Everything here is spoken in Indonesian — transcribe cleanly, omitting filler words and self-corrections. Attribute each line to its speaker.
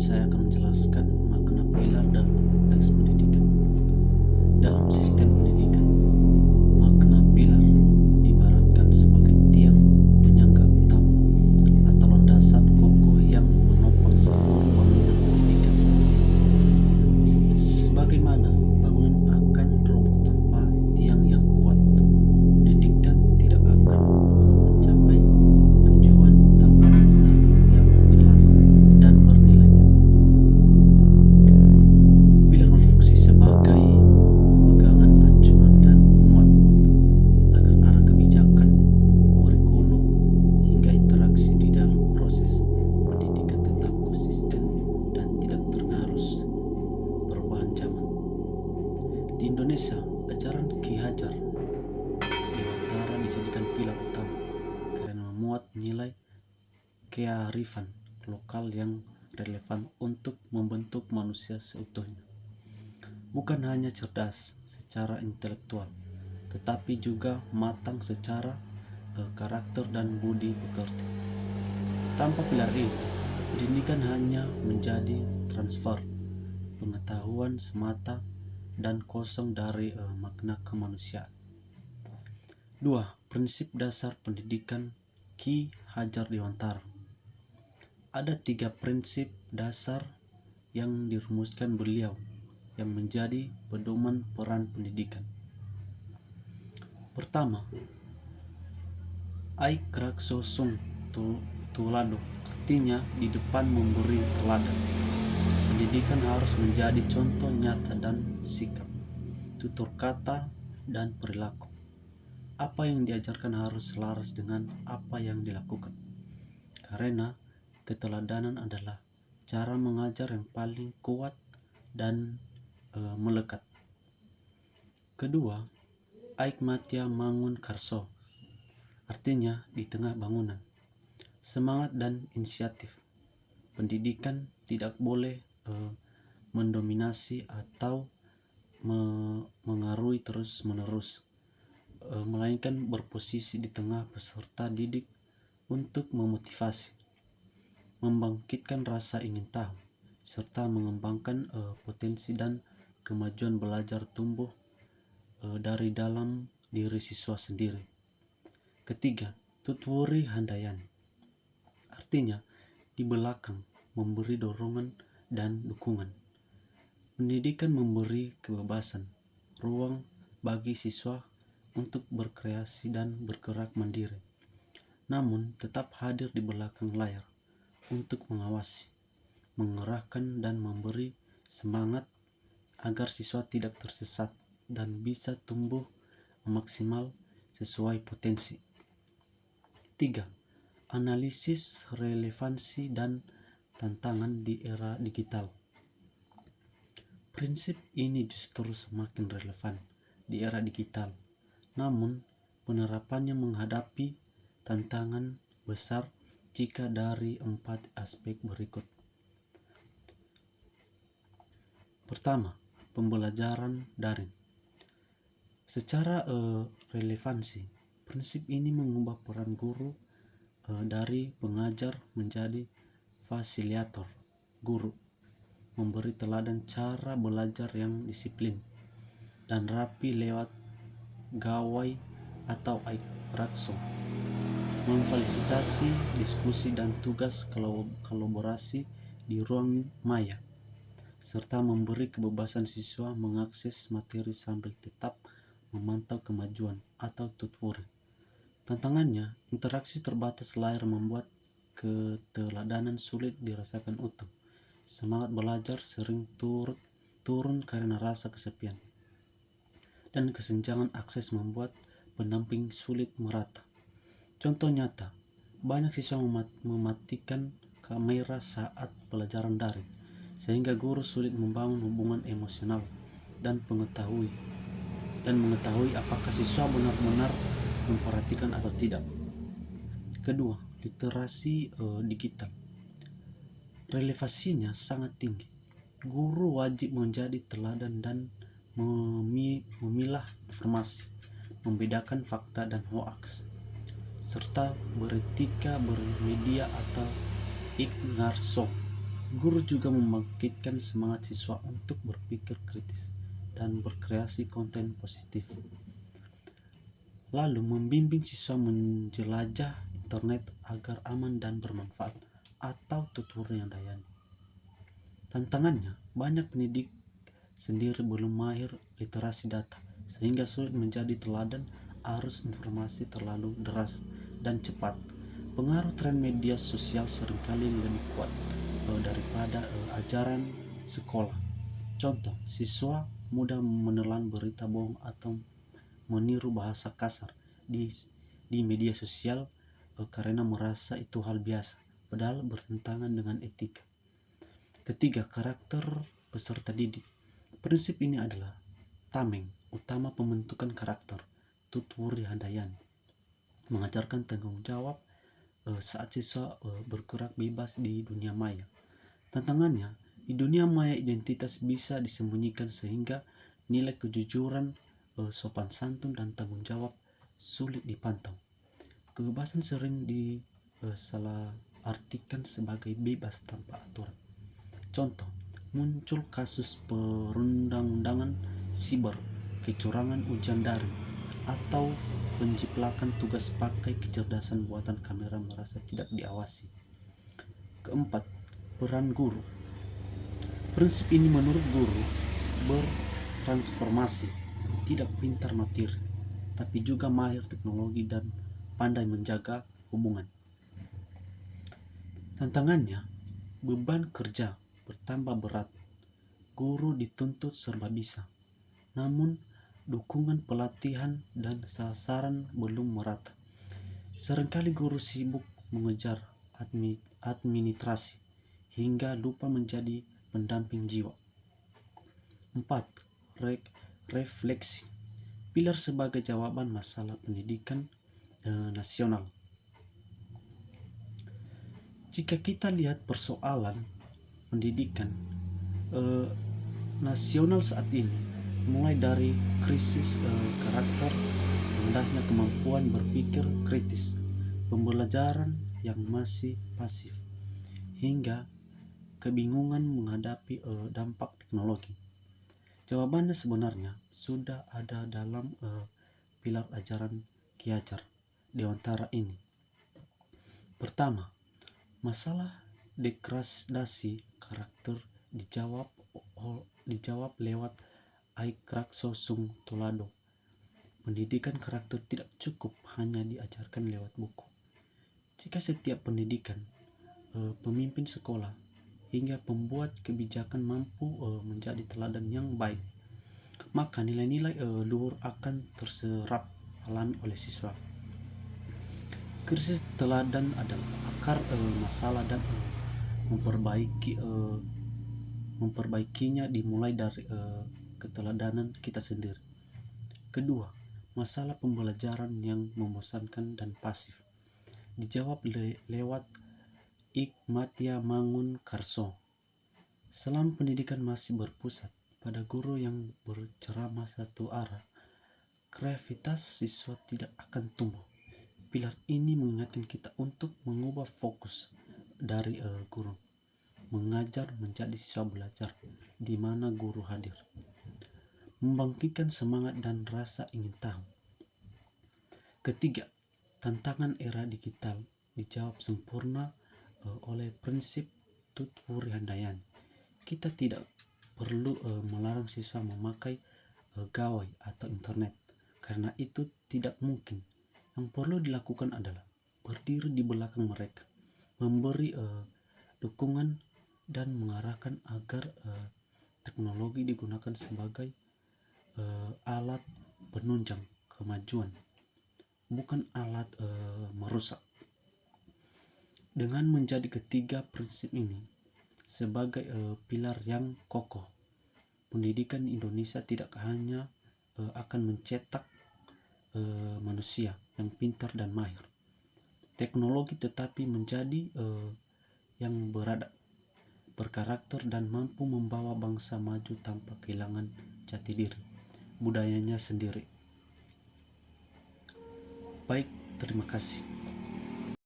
Speaker 1: saya akan menjelaskan makna pilar dalam konteks pendidikan. Dalam sistem pendidikan, makna pilar diibaratkan sebagai tiang penyangga utama atau landasan kokoh yang menopang seluruh bangunan pendidikan. Sebagaimana bangunan akan roboh tanpa tiang yang kuat, pendidikan tidak akan mencapai tujuan tanpa dasar yang jelas dan bernilai. Pilar berfungsi sebagai pegangan acuan dan penguat agar arah kebijakan, kurikulum, hingga interaksi di dalam proses pendidikan tetap konsisten dan tidak tergerus perubahan zaman. Di Indonesia, ajaran Ki Hajar Dewantara dijadikan pilar utama karena memuat nilai kearifan lokal yang relevan untuk membentuk manusia seutuhnya. Bukan hanya cerdas secara intelektual, tetapi juga matang secara karakter dan budi pekerti. Tanpa pilar ini, pendidikan hanya menjadi transfer pengetahuan semata dan kosong dari makna kemanusiaan. 2. Prinsip dasar pendidikan Ki Hajar Dewantara. Ada 3 prinsip dasar yang dirumuskan beliau yang menjadi pedoman peran pendidikan. Pertama, Aik Rakso Sung Tulado, artinya di depan memberi teladan. Pendidikan harus menjadi contoh nyata dan sikap, tutur kata, dan perilaku. Apa yang diajarkan harus selaras dengan apa yang dilakukan, karena keteladanan adalah cara mengajar yang paling kuat dan melekat. Kedua, Aik Matya Mangun Karso, artinya di tengah bangunan. Semangat dan inisiatif. Pendidikan tidak boleh mendominasi atau mengaruhi terus-menerus, melainkan berposisi di tengah peserta didik untuk memotivasi, membangkitkan rasa ingin tahu, serta mengembangkan potensi dan kemajuan belajar tumbuh dari dalam diri siswa sendiri. Ketiga, Tutwuri Handayani, artinya di belakang, memberi dorongan dan dukungan. Pendidikan memberi kebebasan, ruang bagi siswa untuk berkreasi dan bergerak mandiri, namun tetap hadir di belakang layar untuk mengawasi, mengerahkan dan memberi semangat agar siswa tidak tersesat dan bisa tumbuh maksimal sesuai potensi. 3. Analisis relevansi dan tantangan di era digital. Prinsip ini justru semakin relevan di era digital, namun penerapannya menghadapi tantangan besar jika dari 4 aspek berikut. Pertama, pembelajaran daring. Secara relevansi, prinsip ini mengubah peran guru dari pengajar menjadi fasilitator guru, memberi teladan cara belajar yang disiplin dan rapi lewat gawai atau Aik Rakso, memfasilitasi diskusi dan tugas kolaborasi di ruang maya, serta memberi kebebasan siswa mengakses materi sambil tetap memantau kemajuan atau tutwuri. Tantangannya, interaksi terbatas layar membuat keteladanan sulit dirasakan utuh. Semangat belajar sering turun karena rasa kesepian, dan kesenjangan akses membuat pendamping sulit merata. Contoh nyata, banyak siswa mematikan kamera saat pelajaran daring, sehingga guru sulit membangun hubungan emosional dan mengetahui apakah siswa benar-benar memperhatikan atau tidak. Kedua, literasi digital. Relevansinya sangat tinggi. Guru wajib menjadi teladan dan memilah informasi, membedakan fakta dan hoaks, serta beretika bermedia atau Ignarso Guru juga membangkitkan semangat siswa untuk berpikir kritis dan berkreasi konten positif. Lalu membimbing siswa menjelajah internet agar aman dan bermanfaat atau tutorial yang dayani. Tantangannya, banyak pendidik sendiri belum mahir literasi data, sehingga sulit menjadi teladan. Arus informasi terlalu deras dan cepat. Pengaruh tren media sosial seringkali lebih kuat daripada ajaran sekolah. Contoh, siswa mudah menelan berita bohong atau meniru bahasa kasar di media sosial karena merasa itu hal biasa, padahal bertentangan dengan etika. Ketiga, karakter peserta didik. Prinsip ini adalah tameng, utama pembentukan karakter, tuturi handayani, mengajarkan tanggung jawab saat siswa bergerak bebas di dunia maya. Tantangannya, di dunia maya identitas bisa disembunyikan sehingga nilai kejujuran, sopan santun, dan tanggung jawab sulit dipantau. Kebebasan sering disalah artikan sebagai bebas tanpa aturan. Contoh, muncul kasus perundang-undangan siber, kecurangan ujian daring, atau penjiplakan tugas pakai kecerdasan buatan kamera merasa tidak diawasi. Keempat, peran guru. Prinsip ini menurut guru bertransformasi, tidak pintar materi, tapi juga mahir teknologi dan pandai menjaga hubungan. Tantangannya, beban kerja bertambah berat. Guru dituntut serba bisa, namun dukungan pelatihan dan sasaran belum merata. Seringkali guru sibuk mengejar administrasi hingga lupa menjadi pendamping jiwa. 4. Refleksi. Pilar sebagai jawaban masalah pendidikan nasional. Jika kita lihat persoalan pendidikan nasional saat ini, mulai dari krisis karakter, rendahnya kemampuan berpikir kritis, pembelajaran yang masih pasif, hingga kebingungan menghadapi dampak teknologi. Jawabannya sebenarnya sudah ada dalam pilar ajaran Ki Hajar Dewantara ini. Pertama, masalah degradasi karakter dijawab lewat Aikrak Sosung Tolado. Pendidikan karakter tidak cukup hanya diajarkan lewat buku. Jika setiap pendidikan, pemimpin sekolah, hingga pembuat kebijakan mampu menjadi teladan yang baik, maka nilai-nilai luhur akan terserap alami oleh siswa. Krisis teladan adalah akar masalah dan memperbaikinya dimulai dari keteladanan kita sendiri. Kedua, masalah pembelajaran yang membosankan dan pasif dijawab lewat Hikmatia Mangun Karso. Selama pendidikan masih berpusat pada guru yang berceramah satu arah, kreativitas siswa tidak akan tumbuh. Pilar ini mengingatkan kita untuk mengubah fokus dari guru mengajar menjadi siswa belajar, di mana guru hadir, membangkitkan semangat dan rasa ingin tahu. Ketiga, tantangan era digital dijawab sempurna oleh prinsip tuturi handayani. Kita tidak perlu melarang siswa memakai gawai atau internet, karena itu tidak mungkin. Yang perlu dilakukan adalah berdiri di belakang mereka, memberi dukungan dan mengarahkan agar teknologi digunakan sebagai alat penunjang kemajuan, bukan alat merusak. Dengan menjadi ketiga prinsip ini sebagai pilar yang kokoh, pendidikan Indonesia tidak hanya akan mencetak manusia yang pintar dan mahir teknologi, tetapi menjadi yang beradab, berkarakter, dan mampu membawa bangsa maju tanpa kehilangan jati diri budayanya sendiri. Baik, terima kasih.